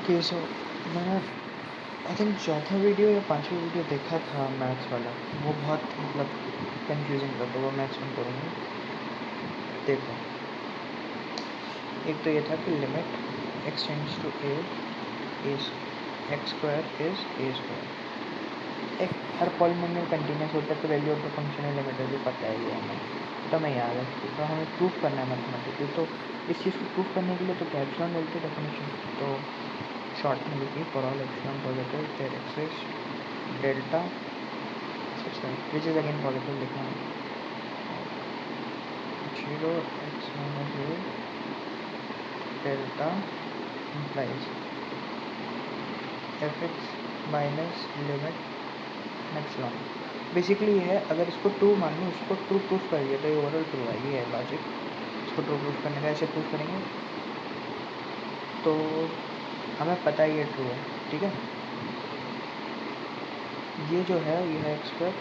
Okay so मैंने I think चौथा video या पांचवा वीडियो देखा था मैथ्स वाला। वो बहुत मतलब कंफ्यूजिंग था, तो वो मैं एक्सप्लेन करूँगा। देखो, एक तो ये था कि limit x tends to a x square is a square. एक हर पॉलिनोमियल कंटिन्यूस होता है तो वैल्यू ऑफ द फंक्शन है लिमिट वैल्यू पता है, ये हमें तो हमें याद है। तो हमें प्रूफ करना है मैथमेटिकली, तो इस चीज़ को प्रूफ करने के लिए तो क्या एप्सिलॉन बोलते हैं डेफिनेशन। तो शॉर्ट में लिखिए for all epsilon positive there exist delta which is again positive लिखना है 0 x minus a delta implies f x minus limit epsilon. Basically ये है, अगर इसको ट्रू मान लो, इसको ट्रू प्रूफ करिए तो ये ओवरऑल ट्रू है, ये है लॉजिक। इसको ट्रू प्रूफ करने का ऐसे प्रूफ करेंगे तो हमें पता है ये ट्रू है, ठीक है। ये जो है ये है एक्स स्क्वायर,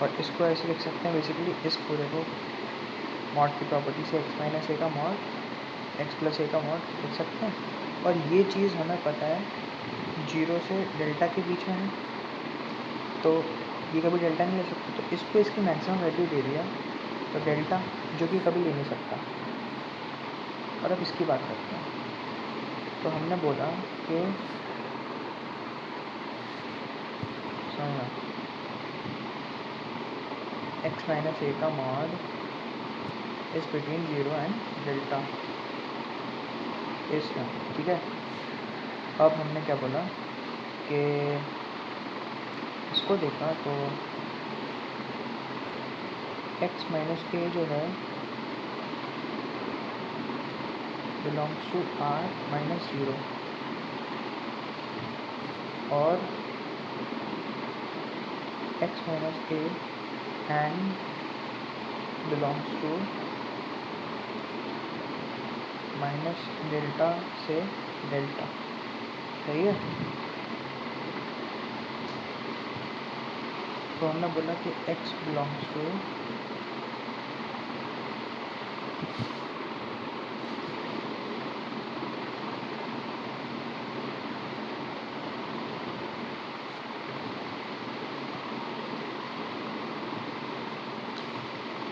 और इसको ऐसे लिख सकते हैं बेसिकली इस पूरे को मॉड की प्रॉपर्टी से एक्स माइनस ए का मॉड एक्स प्लस ए का मॉड लिख सकते हैं। और ये चीज़ हमें पता है 0 से डेल्टा के बीच में है, तो ये कभी डेल्टा नहीं ले सकता, तो इसको इसकी मैक्सिमम वैल्यू दे दिया तो डेल्टा, जो कि कभी ले नहीं सकता। और अब इसकी बात करते हैं, तो हमने बोला कि समझना एक्स माइनस ए का mod is between 0 and delta इस में, ठीक है। अब हमने क्या बोला कि इसको देखा तो एक्स माइनस ए जो है बिलोंग्स टू आर माइनस 0, और x minus a and belongs to minus delta से डेल्टा, सही है। तो हमने बोला कि x बिलोंग्स टू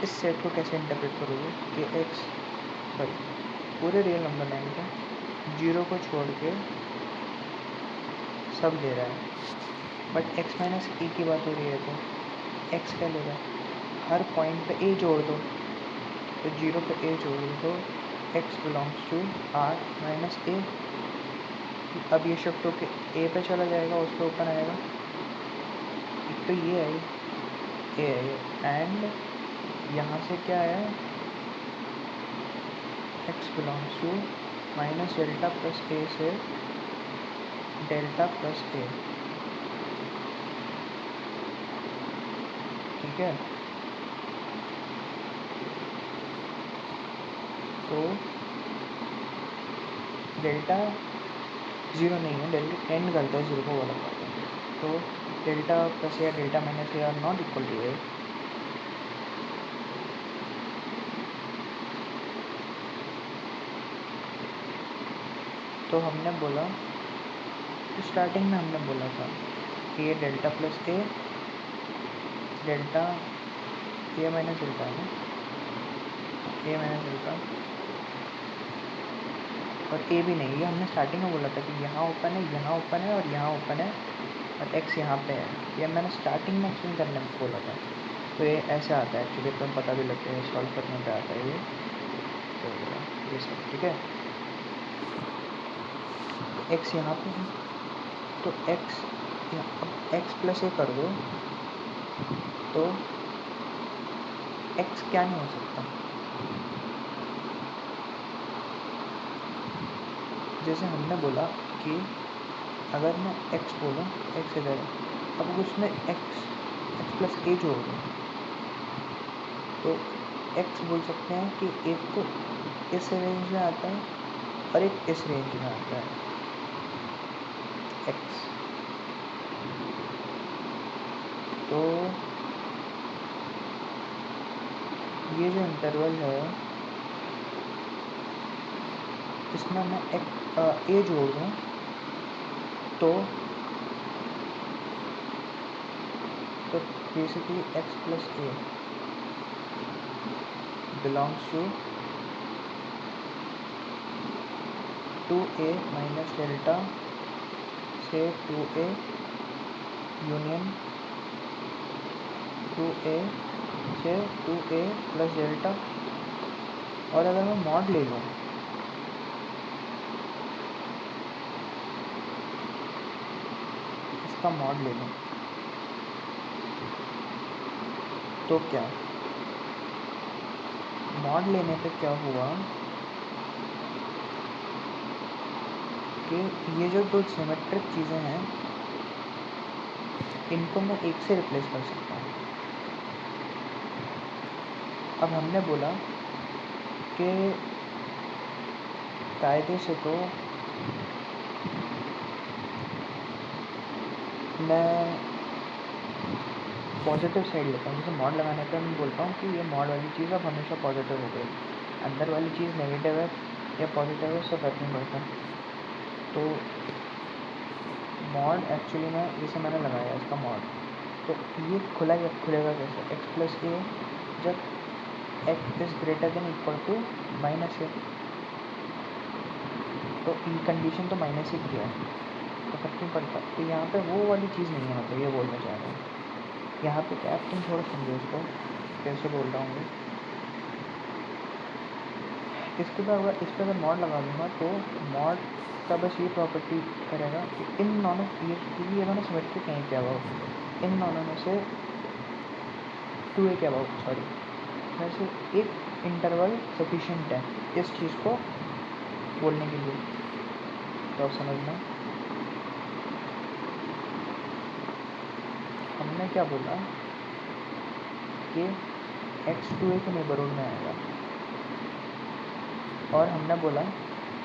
इस सेट को कैसे इंटरप्रेट करोगे कि x सॉरी पूरे रियल नंबर लाइन का 0 को छोड़ के सब ले रहा है, बट x माइनस ए की बात हो रही है तो x क्या ले रहा है, हर पॉइंट पे a जोड़ दो, तो 0 पे a जोड़ दो तो x belongs to R minus a. अब ये शिफ्ट होके a पे चला जाएगा, उस पर ओपन आएगा, एक तो ये है ए है, एंड यहाँ से क्या आया x belongs to minus delta plus a से डेल्टा प्लस ए, ठीक है। तो डेल्टा 0 नहीं है, डेल्टा एंड करता है 0 को वाला, तो डेल्टा प्लस या delta minus a are not equal to a. तो हमने बोला, स्टार्टिंग में हमने बोला था कि ये delta plus A delta A minus delta है ना, ए माइनस डेल्टा, और ए भी नहीं, ये हमने स्टार्टिंग में बोला था कि यहाँ ओपन है, यहाँ ओपन है और यहाँ ओपन है, और एक्स यहाँ पे है। ये मैंने स्टार्टिंग में एक्सप्लेन करने में बोला था। तो ये ऐसे आता है एक्चुअली, तो पता भी लगता है, सॉल्व करने पे आता है ये, तो ये सब ठीक है। एक्स यहाँ पे है तो एक्स, अब एक्स प्लस ए कर दो तो एक्स क्या नहीं हो सकता, जैसे हमने बोला कि अगर मैं x बोलूँ, x इधर है, अब उसमें x प्लस ए जोड़ दूँ तो x बोल सकते हैं कि एक तो इस रेंज में आता है और एक इस रेंज में आता है x। तो ये जो इंटरवल है इसमें मैं ए जोड़ दूँ तो basically x plus a belongs to 2a minus delta से 2a यूनियन 2a से 2a प्लस डेल्टा। और अगर मैं मॉड ले लूँ इसका मॉड ले लूँ तो क्या मॉड लेने पे क्या हुआ कि ये जो दो सिमेट्रिक चीज़ें हैं इनको मैं एक से रिप्लेस कर सकता हूँ। अब हमने बोला कि कायदे से तो मैं पॉजिटिव साइड लेता हूँ। जैसे मॉड लगाने पे मैं बोलता हूँ कि ये मॉड वाली चीज़ अब हमेशा पॉजिटिव हो गई, अंदर वाली चीज़ नेगेटिव है या पॉजिटिव है उससे फर्क नहीं पड़ता। तो मॉड एक्चुअली में जैसे मैंने लगाया इसका मॉड, तो ये खुलेगा कैसे, x प्लस ए जब x is greater than equal to minus a, तो ई कंडीशन तो माइनस ही किया है तो फर्क नहीं पड़ता। तो यहाँ पे वो वाली चीज़ नहीं है, मतलब ये बोलना चाह रहा हूँ। यहाँ पे क्या तुम थोड़ा समझो इसको कैसे बोल रहा हूँ। इसके बाद अगर इस पर अगर मॉड लगा दूँगा तो मॉड का बस ये प्रॉपर्टी करेगा कि इन दोनों ये दोनों सिमेट्रिक कहीं पे अबाउट, इन दोनों में से 2a के अबाउट सॉरी वैसे एक इंटरवल सफिशिएंट है इस चीज़ को बोलने के लिए। तो आप समझना हमने क्या बोला कि x 2a के नेबरहुड में आएगा और हमने बोला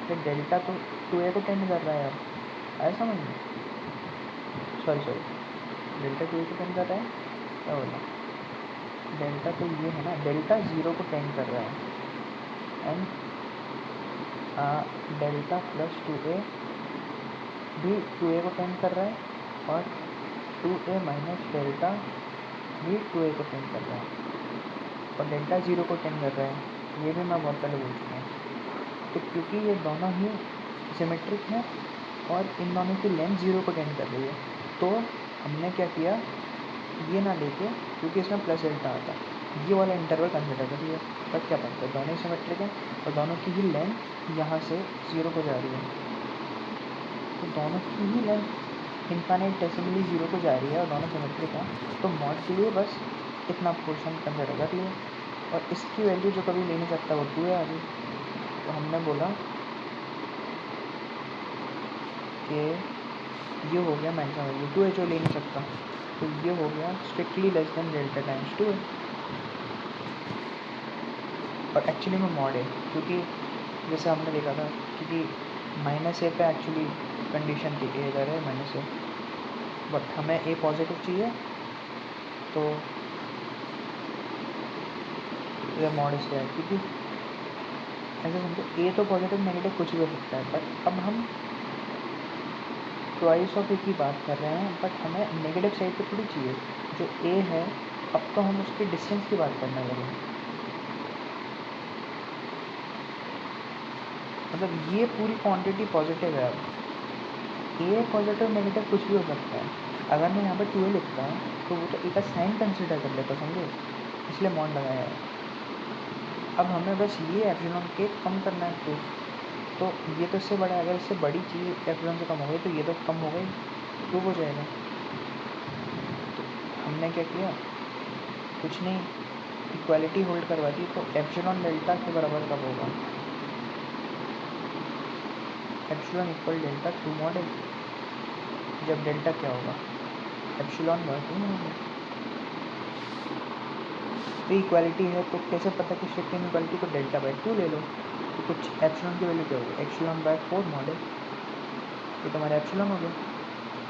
कि डेल्टा तो 2a को टेंड कर रहा है। अब आया समझ में, सॉरी डेल्टा 2a को टेंड कर रहा है, क्या बोला डेल्टा तो ये है ना, डेल्टा 0 को टेंड कर रहा है एंड डेल्टा प्लस 2a भी 2a को टेंड कर रहा है और 2a माइनस डेल्टा भी 2a को टेंड कर रहा है और डेल्टा 0 को टेंड कर रहा है, ये भी मैं बहुत पहले बोल चुका हूँ। तो क्योंकि ये दोनों ही सिमेट्रिक हैं और इन दोनों की लेंथ 0 को टेंड कर रही है, तो हमने क्या किया ये ना लेके, क्योंकि इसमें प्लस डेल्टा आता ये वाला इंटरवल कंसिडर कर लिया। तब क्या पड़ता है दोनों ही सिमेट्रिक हैं और दोनों की ही लेंथ यहाँ से 0 को जा रही है, तो दोनों की ही लेंथ इनफाइनेटेसिमली 0 को जा रही है और दोनों सिमेट्रिक हैं, तो मॉड के लिए बस इतना पोर्शन कंसिडर कर लिया और इसकी वैल्यू जो कभी ले नहीं सकता वो 2 है आ गई। तो हमने बोला कि ये हो गया मैक्सिमम वैल्यू 2 है जो ले नहीं सकता, तो ये हो गया strictly less than delta times 2 है। और एक्चुअली में मॉड है क्योंकि जैसे हमने देखा था क्योंकि माइनस ए पे एक्चुअली कंडीशन थी ए इधर है माइनस ए, बट हमें ए पॉजिटिव चाहिए तो ये मॉड इसलिए है क्योंकि ऐसे समझो ए तो पॉजिटिव नेगेटिव कुछ भी हो सकता है, बट अब हम ट्वाइस ऑफ ए की बात कर रहे हैं, बट हमें नेगेटिव साइड पे थोड़ी चाहिए। जो ए है अब तो हम उसके डिस्टेंस की बात करने लगे, मतलब ये पूरी क्वांटिटी पॉजिटिव है। अब ए पॉजिटिव नेगेटिव कुछ भी हो सकता है, अगर मैं यहाँ पर 2a लिखता हूँ तो वो तो ए का साइन कंसिडर कर लेता, समझे, इसलिए मॉड लगाया है। अब हमें बस ये एप्सिलॉन के कम करना है प्रूफ, तो ये तो इससे बड़ा है, अगर इससे बड़ी चीज़ एप्सिलॉन से कम हो गई तो ये तो कम हो गई, प्रूफ हो जाएगा। तो हमने क्या किया, कुछ नहीं, इक्वालिटी होल्ड करवा दी, तो एप्सिलॉन डेल्टा के बराबर कब होगा, epsilon equal delta through mod है, जब डेल्टा क्या होगा एप्सिलॉन बाय 2 होगा। तो इक्वालिटी है तो कैसे पता कि शिफ्ट इनइक्वालिटी को डेल्टा बाय 2 ले लो, तो कुछ एप्सिलॉन की वैल्यू क्या होगी, एप्सिलॉन बाय 4 मॉड है, ये तुम्हारा एप्सिलॉन हो गया,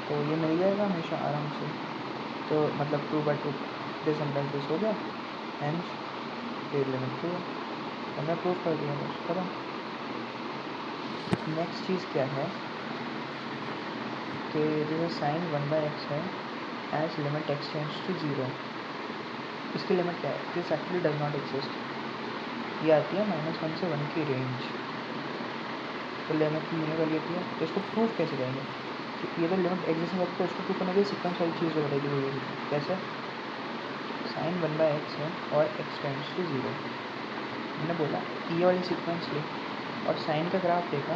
तो ये मिल जाएगा हमेशा आराम से। तो मतलब 2/2 दिस अंडर दिस हो गया, हेंस ये लिमिट 2 है, हमने प्रूफ कर दिया बस खत्म। नेक्स्ट चीज़ क्या है कि जैसे साइन 1/x है as limit x tends to 0, इसकी लिमिट क्या है, this actually does not exist. ये आती है -1 से 1 की रेंज, तो लिमिट की मीनिंग वाली आती है। तो इसको प्रूफ कैसे करेंगे, तो ये तो लिमिट एग्जिस्ट नहीं करती, तो इसको प्रूफ करने के लिए सीक्वेंस वाली चीज़ बताएगी वो ये कैसे। साइन 1/x है और x टेंड्स टू 0, मैंने बोला ये वाली सीक्वेंस ली और साइन का ग्राफ देखा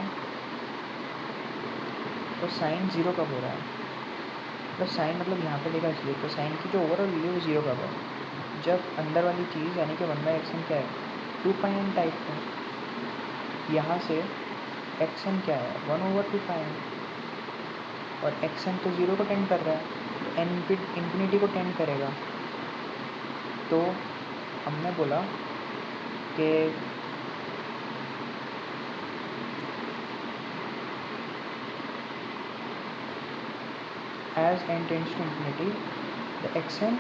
तो साइन 0 कब हो रहा है, मतलब साइन मतलब यहाँ पे देखा इसलिए, तो साइन की जो ओवरऑल वैल्यू है वो 0 कब है, जब अंदर वाली चीज़ यानी कि 1/x क्या है 2πn टाइप है, यहाँ से xn क्या है 1/2πn, और xn तो 0 को टेंड कर रहा है, तो n इन्फिनिटी को टेंड करेगा। तो हमने बोला कि as n tends to infinity the xn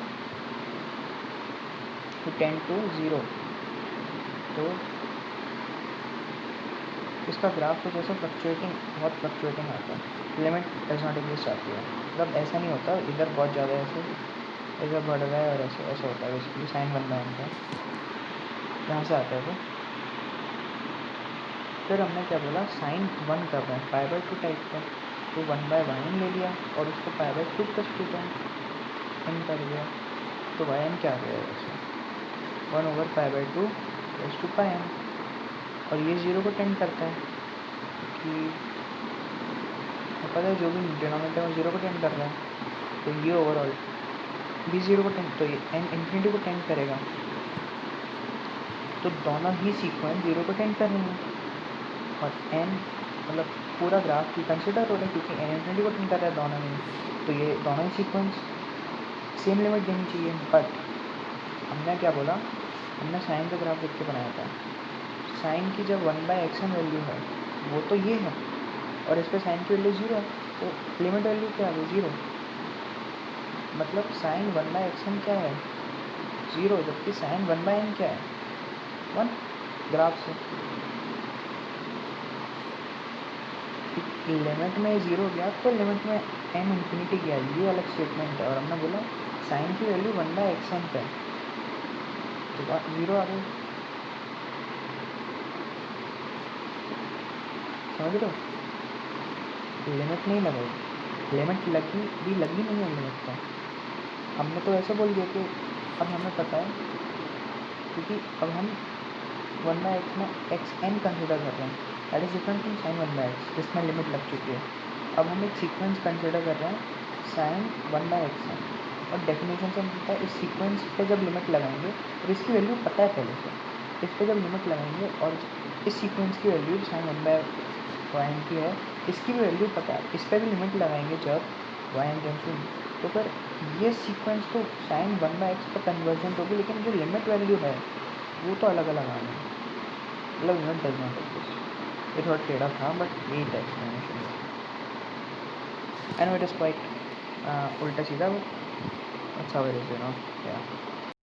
to tend to 0, तो इसका ग्राफ कुछ ऐसा फ्लक्चुएटिंग, बहुत फ्लक्चुएटिंग आता है, लिमिट डज नॉट एग्जिस्ट आती है, मतलब ऐसा नहीं होता इधर बहुत ज़्यादा ऐसे इधर बढ़ रहा है और ऐसे ऐसा होता है बेसिकली साइन 1/n का, यहाँ से आता है वो। फिर हमने क्या बोला साइन 1 कर रहे हैं π/2 टाइप का, तो 1/yn ले लिया और उसको π/2 + 2n कर दिया, तो yn क्या आ गया वैसे 1/π/2 + 2πn, और ये 0 को टेंड करता है कि पता है जो भी डिनोमिनेटर में 0 को टेंड कर रहा है, तो ये ओवरऑल भी 0 को टेंड, तो ये n इन्फिनिटी को टेंड करेगा, तो दोनों ही सीक्वेंस 0 को टेंड कर रही हैं, और n मतलब पूरा ग्राफ की कंसिडर हो रहा है क्योंकि n इन्फिनिटी को टेंड कर रहा है दोनों में, तो ये दोनों ही सीक्वेंस सेम लिमिट देनी चाहिए। बट हमने क्या बोला, हमने साइन का ग्राफ देख के बनाया था, साइन की जब 1/xn वैल्यू है वो तो ये है, और इस पर साइन की वैल्यू 0 है, तो लिमिट वैल्यू क्या है 0, मतलब साइन 1/xn क्या है 0, जबकि साइन 1/n क्या है 1 ग्राफ से, लिमिट में 0 गया तो लिमिट में n इन्फिनिटी गया, ये अलग स्टेटमेंट है। और हमने बोला साइन की वैल्यू 1/xn पे, तो 0 आ गई, समझ रहे हो, लिमिट नहीं लगाई, लिमिट लगी नहीं है लिमिट का, हमने तो ऐसे बोल दिया कि अब हमें पता है क्योंकि अब हम 1/x में xn कंसिडर कर रहे हैं, that is different from sine 1/x जिसमें लिमिट लग चुकी है। अब हम एक सीक्वेंस कंसिडर कर रहे हैं साइन 1/xn, और डेफिनेशन से हम पता है इस सीक्वेंस पे जब लिमिट लगाएंगे, और इसकी वैल्यू पता है पहले से, इस पर जब लिमिट लगाएंगे और इस सीक्वेंस की वैल्यू साइन 1/yn की है, इसकी भी वैल्यू पता है, इस पर भी लिमिट लगाएंगे जब yn टेंड्स टू, तो फिर ये सीक्वेंस तो साइन 1/x पर कन्वर्जेंट होगी, लेकिन जो लिमिट वैल्यू है वो तो अलग अलग आनी है, मतलब लिमिट डज नॉट एग्जिस्ट। ये थोड़ा टेढ़ा था बट यही था explanation, and it is quite उल्टा सीधा, बट अच्छा वेरी,